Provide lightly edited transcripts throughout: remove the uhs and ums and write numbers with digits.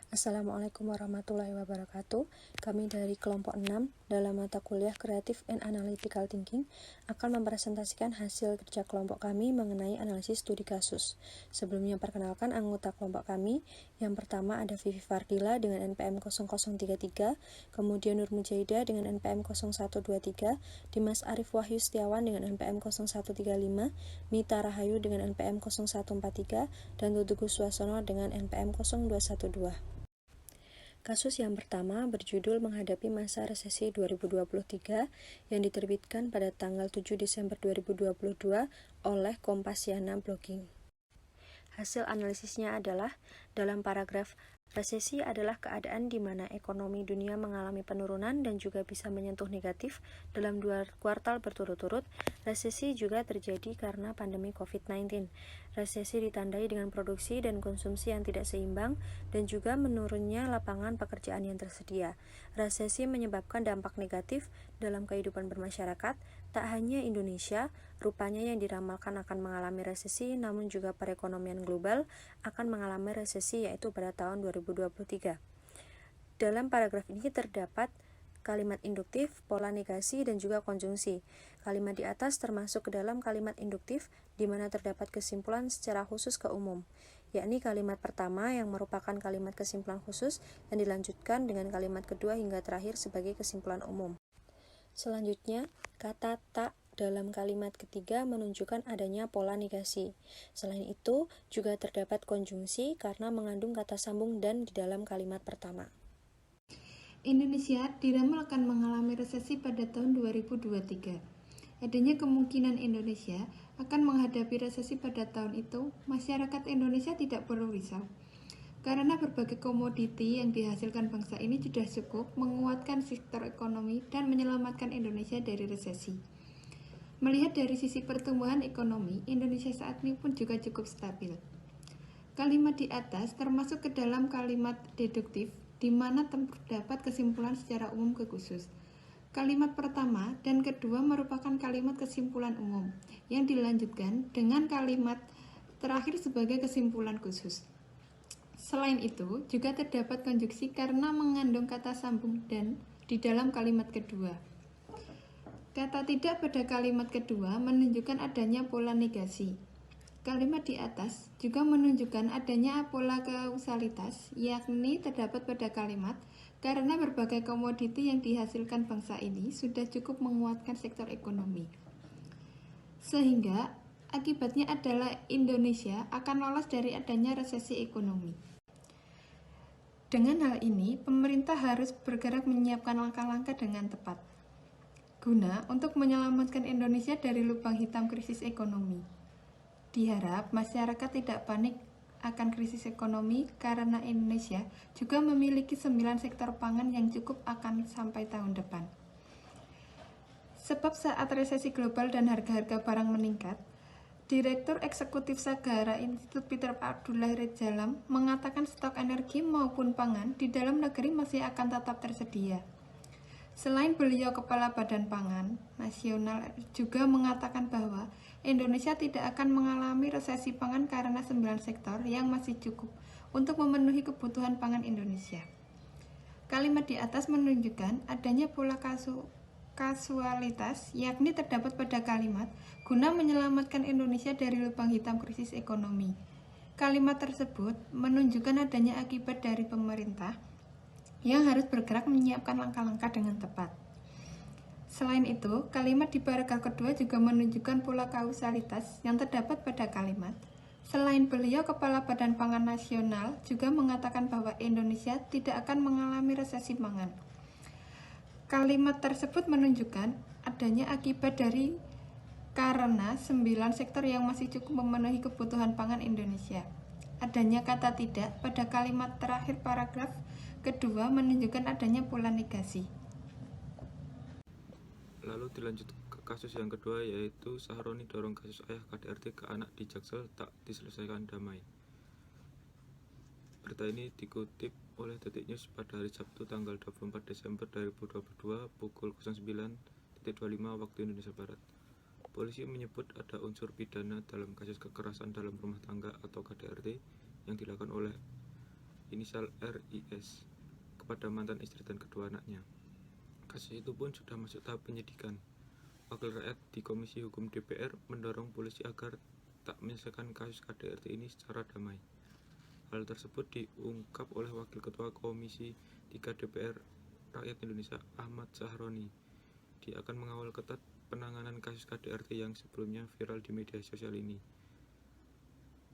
Assalamualaikum warahmatullahi wabarakatuh. Kami dari kelompok 6 dalam mata kuliah Creative and Analytical Thinking akan mempresentasikan hasil kerja kelompok kami mengenai analisis studi kasus. Sebelumnya perkenalkan anggota kelompok kami. Yang pertama ada Vivi Fardila dengan NPM 0033, kemudian Nur Mujaidah dengan NPM 0123, Dimas Arif Wahyu Setiawan dengan NPM 0135, Mita Rahayu dengan NPM 0143, dan Tutugus Suasono dengan NPM 0212. Kasus yang pertama berjudul Menghadapi Masa Resesi 2023 yang diterbitkan pada tanggal 7 Desember 2022 oleh Kompasiana Blogging. Hasil analisisnya adalah dalam paragraf resesi adalah keadaan di mana ekonomi dunia mengalami penurunan dan juga bisa menyentuh negatif dalam 2 kuartal berturut-turut. Resesi juga terjadi karena pandemi COVID-19. Resesi ditandai dengan produksi dan konsumsi yang tidak seimbang dan juga menurunnya lapangan pekerjaan yang tersedia. Resesi menyebabkan dampak negatif dalam kehidupan bermasyarakat. Tak hanya Indonesia, rupanya yang diramalkan akan mengalami resesi, namun juga perekonomian global akan mengalami resesi, yaitu pada tahun 2023. Dalam paragraf ini terdapat kalimat induktif, pola negasi, dan juga konjungsi. Kalimat di atas termasuk ke dalam kalimat induktif, di mana terdapat kesimpulan secara khusus ke umum, yakni kalimat pertama yang merupakan kalimat kesimpulan khusus dan dilanjutkan dengan kalimat kedua hingga terakhir sebagai kesimpulan umum. Selanjutnya, kata tak dalam kalimat ketiga menunjukkan adanya pola negasi. Selain itu, juga terdapat konjungsi karena mengandung kata sambung dan di dalam kalimat pertama. Indonesia diramalkan mengalami resesi pada tahun 2023. Adanya kemungkinan Indonesia akan menghadapi resesi pada tahun itu, masyarakat Indonesia tidak perlu risau. Karena berbagai komoditi yang dihasilkan bangsa ini sudah cukup menguatkan sektor ekonomi dan menyelamatkan Indonesia dari resesi. Melihat dari sisi pertumbuhan ekonomi, Indonesia saat ini pun juga cukup stabil. Kalimat di atas termasuk ke dalam kalimat deduktif, di mana terdapat kesimpulan secara umum ke khusus. Kalimat pertama dan kedua merupakan kalimat kesimpulan umum, yang dilanjutkan dengan kalimat terakhir sebagai kesimpulan khusus. Selain itu, juga terdapat konjungsi karena mengandung kata sambung dan di dalam kalimat kedua. Kata tidak pada kalimat kedua menunjukkan adanya pola negasi. Kalimat di atas juga menunjukkan adanya pola kausalitas, yakni terdapat pada kalimat karena berbagai komoditi yang dihasilkan bangsa ini sudah cukup menguatkan sektor ekonomi. Sehingga akibatnya adalah Indonesia akan lolos dari adanya resesi ekonomi. Dengan hal ini, pemerintah harus bergerak menyiapkan langkah-langkah dengan tepat, guna untuk menyelamatkan Indonesia dari lubang hitam krisis ekonomi. Diharap masyarakat tidak panik akan krisis ekonomi karena Indonesia juga memiliki 9 sektor pangan yang cukup akan sampai tahun depan. Sebab saat resesi global dan harga-harga barang meningkat, Direktur Eksekutif Sagara Institut Peter Abdullah Rejalam mengatakan stok energi maupun pangan di dalam negeri masih akan tetap tersedia. Selain beliau, Kepala Badan Pangan Nasional juga mengatakan bahwa Indonesia tidak akan mengalami resesi pangan karena 9 sektor yang masih cukup untuk memenuhi kebutuhan pangan Indonesia. Kalimat di atas menunjukkan adanya pola kasualitas, yakni terdapat pada kalimat guna menyelamatkan Indonesia dari lubang hitam krisis ekonomi. Kalimat tersebut menunjukkan adanya akibat dari pemerintah yang harus bergerak menyiapkan langkah-langkah dengan tepat. Selain itu, kalimat di paragraf kedua juga menunjukkan pola kausalitas yang terdapat pada kalimat. Selain beliau, Kepala Badan Pangan Nasional juga mengatakan bahwa Indonesia tidak akan mengalami resesi pangan. Kalimat tersebut menunjukkan adanya akibat dari karena 9 sektor yang masih cukup memenuhi kebutuhan pangan Indonesia. Adanya kata tidak pada kalimat terakhir paragraf kedua menunjukkan adanya pola negasi. Lalu dilanjut ke kasus yang kedua, yaitu Sahroni dorong kasus ayah KDRT ke anak di Jaksel tak diselesaikan damai. Berita ini dikutip oleh Detik News pada hari Sabtu tanggal 24 Desember 2022 pukul 09.25 waktu Indonesia Barat. Polisi menyebut ada unsur pidana dalam kasus kekerasan dalam rumah tangga atau KDRT yang dilakukan oleh inisial RIS kepada mantan istri dan kedua anaknya. Kasus itu pun sudah masuk tahap penyidikan. Wakil rakyat di Komisi Hukum DPR mendorong polisi agar tak menyelesaikan kasus KDRT ini secara damai. Hal tersebut diungkap oleh Wakil Ketua Komisi 3 DPR Rakyat Indonesia Ahmad Sahroni. Dia akan mengawal ketat penanganan kasus KDRT yang sebelumnya viral di media sosial ini.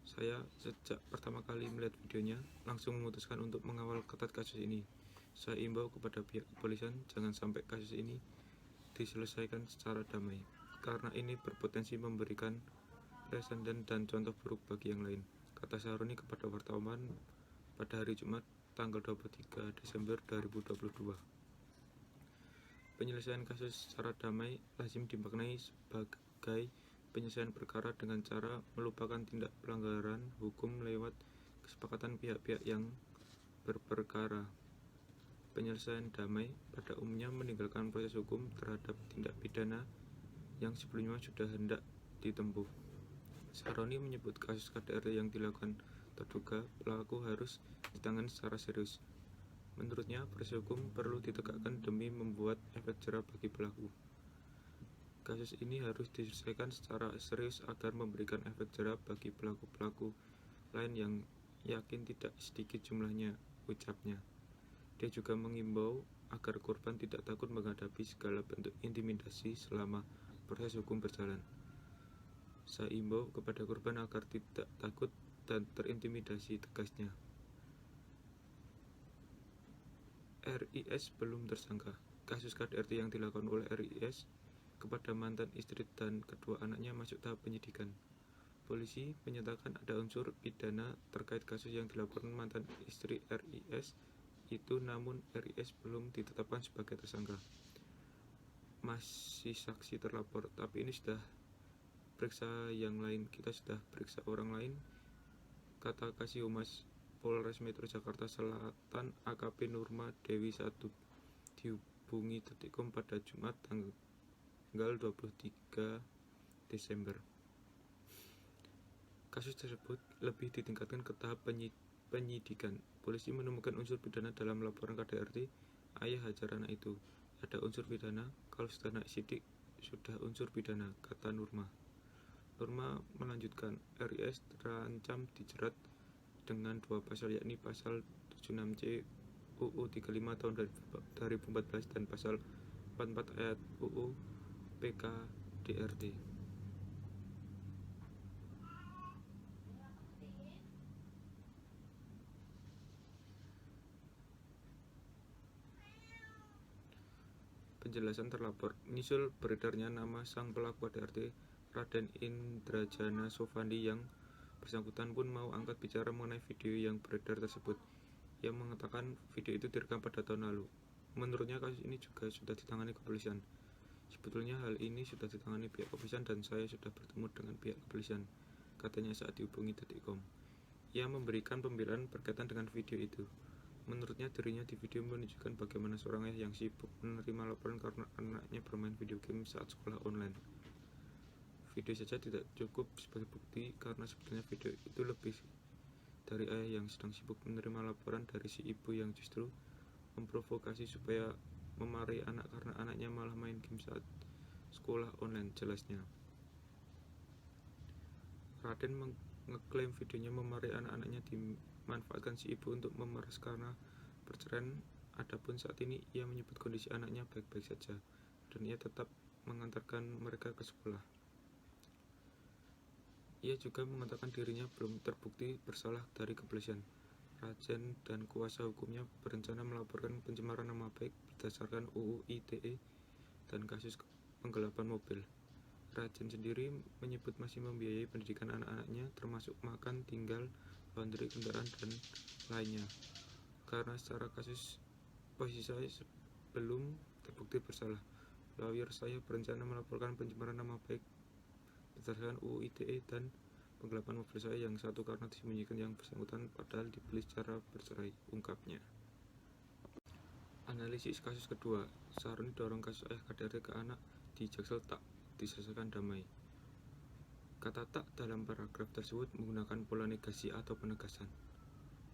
Saya sejak pertama kali melihat videonya langsung memutuskan untuk mengawal ketat kasus ini. Saya imbau kepada pihak kepolisian jangan sampai kasus ini diselesaikan secara damai, karena ini berpotensi memberikan presiden dan contoh buruk bagi yang lain, kata Sahroni kepada wartawan pada hari Jumat tanggal 23 Desember 2022. Penyelesaian kasus secara damai lazim dimaknai sebagai penyelesaian perkara dengan cara melupakan tindak pelanggaran hukum lewat kesepakatan pihak-pihak yang berperkara. Penyelesaian damai pada umumnya meninggalkan proses hukum terhadap tindak pidana yang sebelumnya sudah hendak ditempuh. Sahroni menyebut kasus KDRT yang dilakukan terduga pelaku harus ditangani secara serius. Menurutnya, proses hukum perlu ditegakkan demi membuat efek jerah bagi pelaku. Kasus ini harus diselesaikan secara serius agar memberikan efek jerah bagi pelaku-pelaku lain yang yakin tidak sedikit jumlahnya, ucapnya. Dia juga mengimbau agar korban tidak takut menghadapi segala bentuk intimidasi selama proses hukum berjalan. Saya imbau kepada korban agar tidak takut dan terintimidasi, tegasnya. RIS belum tersangka. Kasus KDRT yang dilakukan oleh RIS kepada mantan istri dan kedua anaknya masuk tahap penyidikan. Polisi menyatakan ada unsur pidana terkait kasus yang dilaporkan mantan istri RIS itu, namun RIS belum ditetapkan sebagai tersangka. Masih saksi terlapor, tapi ini sudah periksa yang lain, kita sudah periksa orang lain, kata Kasih Humas Polres Metro Jakarta Selatan AKP Nurma Dewi 1 dihubungi Detikcom pada Jumat tanggal 23 Desember. Kasus tersebut lebih ditingkatkan ke tahap penyidikan. Polisi menemukan unsur pidana dalam laporan KDRT ayah hajar anak itu. Ada unsur pidana, kalau sudah naik sidik sudah unsur pidana, kata Nurma. Nurma melanjutkan, RIS terancam dijerat dengan 2 pasal, yakni pasal 76C UU 35 tahun 2014 dan pasal 44 ayat UU PKDRT. Penjelasan terlapor. Menyusul beredarnya nama sang pelaku KDRT, Raden Indrajana Sofandi, yang bersangkutan pun mau angkat bicara mengenai video yang beredar tersebut. Ia mengatakan video itu direkam pada tahun lalu. Menurutnya kasus ini juga sudah ditangani kepolisian. Sebetulnya hal ini sudah ditangani pihak kepolisian dan saya sudah bertemu dengan pihak kepolisian, katanya saat dihubungi Detikcom. Ia memberikan pembelaan berkaitan dengan video itu. Menurutnya dirinya di video menunjukkan bagaimana seorang ayah yang sibuk menerima laporan karena anaknya bermain video game saat sekolah online. Video saja tidak cukup sebagai bukti karena sebetulnya video itu lebih dari ayah yang sedang sibuk menerima laporan dari si ibu yang justru memprovokasi supaya memarahi anak karena anaknya malah main game saat sekolah online, jelasnya. Raden mengeklaim videonya memarahi anak-anaknya dimanfaatkan si ibu untuk memeras karena perceraian. Adapun saat ini ia menyebut kondisi anaknya baik-baik saja dan ia tetap mengantarkan mereka ke sekolah. Ia juga mengatakan dirinya belum terbukti bersalah dari kepolisian. Raden dan kuasa hukumnya berencana melaporkan pencemaran nama baik berdasarkan UU ITE dan kasus penggelapan mobil. Raden sendiri menyebut masih membiayai pendidikan anak-anaknya, termasuk makan, tinggal, laundry, kendaraan, dan lainnya. Karena secara kasus posisi saya belum terbukti bersalah, lawyer saya berencana melaporkan pencemaran nama baik berdasarkan UU ITE dan penggelapan mobil saya yang satu karena disembunyikan yang bersangkutan padahal dibeli secara bercerai, ungkapnya. Analisis kasus kedua. Sahroni dorong kasus ayah KDRT ke anak di Jaksel tak diselesaikan damai. Kata tak dalam paragraf tersebut menggunakan pola negasi atau penegasan.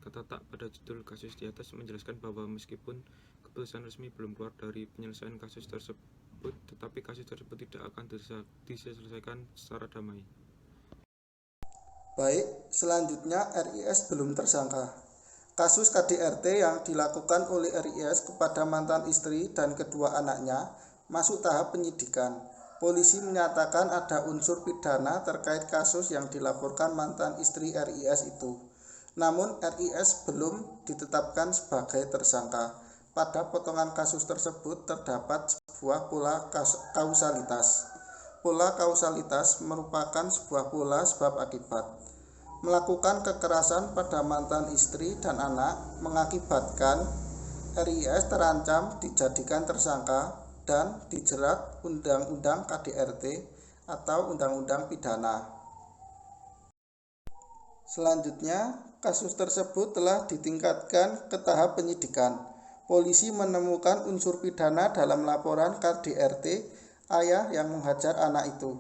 Kata tak pada judul kasus di atas menjelaskan bahwa meskipun keputusan resmi belum keluar dari penyelesaian kasus tersebut, tetapi kasus tersebut tidak akan diselesaikan secara damai. Baik, selanjutnya RIS belum tersangka. Kasus KDRT yang dilakukan oleh RIS kepada mantan istri dan kedua anaknya masuk tahap penyidikan. Polisi menyatakan ada unsur pidana terkait kasus yang dilaporkan mantan istri RIS itu. Namun RIS belum ditetapkan sebagai tersangka. Pada potongan kasus tersebut terdapat sebuah pola kausalitas. Pola kausalitas merupakan sebuah pola sebab akibat. Melakukan kekerasan pada mantan istri dan anak mengakibatkan RIS terancam dijadikan tersangka dan dijerat Undang-Undang KDRT atau Undang-Undang Pidana. Selanjutnya, kasus tersebut telah ditingkatkan ke tahap penyidikan. Polisi menemukan unsur pidana dalam laporan KDRT ayah yang menghajar anak itu.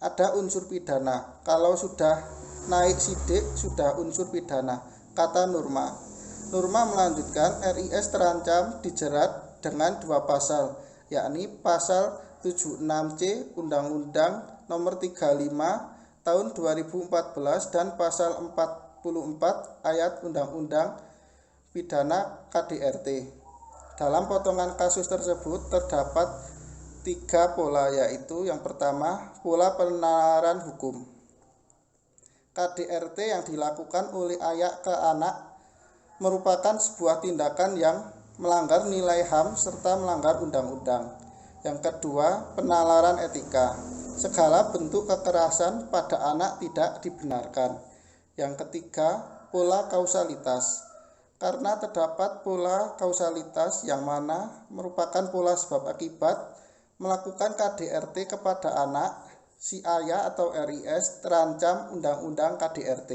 Ada unsur pidana, kalau sudah naik sidik sudah unsur pidana, kata Nurma. Nurma melanjutkan RIS terancam dijerat dengan 2 pasal, yakni pasal 76C Undang-Undang Nomor 35 Tahun 2014 dan pasal 44 ayat Undang-Undang Pidana KDRT. Dalam potongan kasus tersebut terdapat 3 pola, yaitu yang pertama, pola penalaran hukum. KDRT yang dilakukan oleh ayah ke anak merupakan sebuah tindakan yang melanggar nilai HAM serta melanggar undang-undang. Yang kedua, penalaran etika. Segala bentuk kekerasan pada anak tidak dibenarkan. Yang ketiga, pola kausalitas. Karena terdapat pola kausalitas yang mana merupakan pola sebab akibat, melakukan KDRT kepada anak, si ayah atau RIS terancam Undang-Undang KDRT.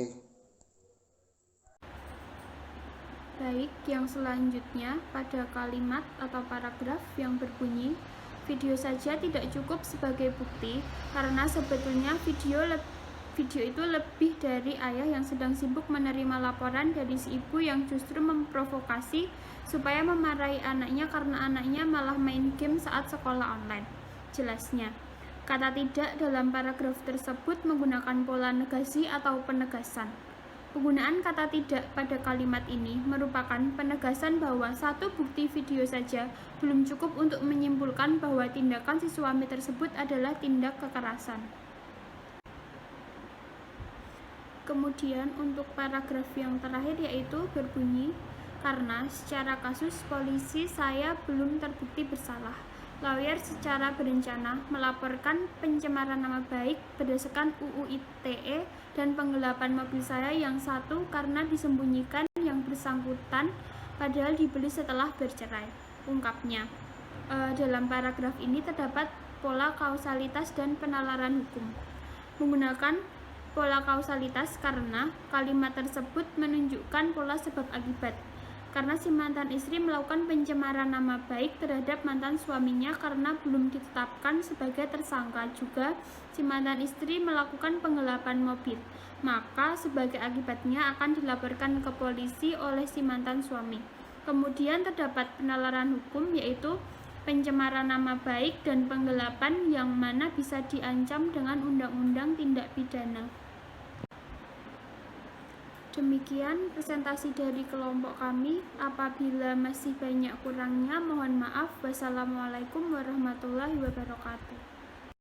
Baik, yang selanjutnya pada kalimat atau paragraf yang berbunyi video saja tidak cukup sebagai bukti karena sebetulnya video itu lebih dari ayah yang sedang sibuk menerima laporan dari si ibu yang justru memprovokasi supaya memarahi anaknya karena anaknya malah main game saat sekolah online. Jelasnya, kata tidak dalam paragraf tersebut menggunakan pola negasi atau penegasan. Penggunaan kata tidak pada kalimat ini merupakan penegasan bahwa satu bukti video saja belum cukup untuk menyimpulkan bahwa tindakan si suami tersebut adalah tindak kekerasan. Kemudian untuk paragraf yang terakhir yaitu berbunyi, karena secara kasus polisi saya belum terbukti bersalah. Lawyer secara berencana melaporkan pencemaran nama baik berdasarkan UU ITE dan penggelapan mobil saya yang satu karena disembunyikan yang bersangkutan padahal dibeli setelah bercerai, ungkapnya. Dalam paragraf ini terdapat pola kausalitas dan penalaran hukum. Menggunakan pola kausalitas karena kalimat tersebut menunjukkan pola sebab akibat. Karena si mantan istri melakukan pencemaran nama baik terhadap mantan suaminya karena belum ditetapkan sebagai tersangka, juga si mantan istri melakukan penggelapan mobil, maka sebagai akibatnya akan dilaporkan ke polisi oleh si mantan suami. Kemudian terdapat penalaran hukum yaitu pencemaran nama baik dan penggelapan yang mana bisa diancam dengan undang-undang tindak pidana. Demikian presentasi dari kelompok kami. Apabila masih banyak kurangnya, mohon maaf. Wassalamualaikum warahmatullahi wabarakatuh.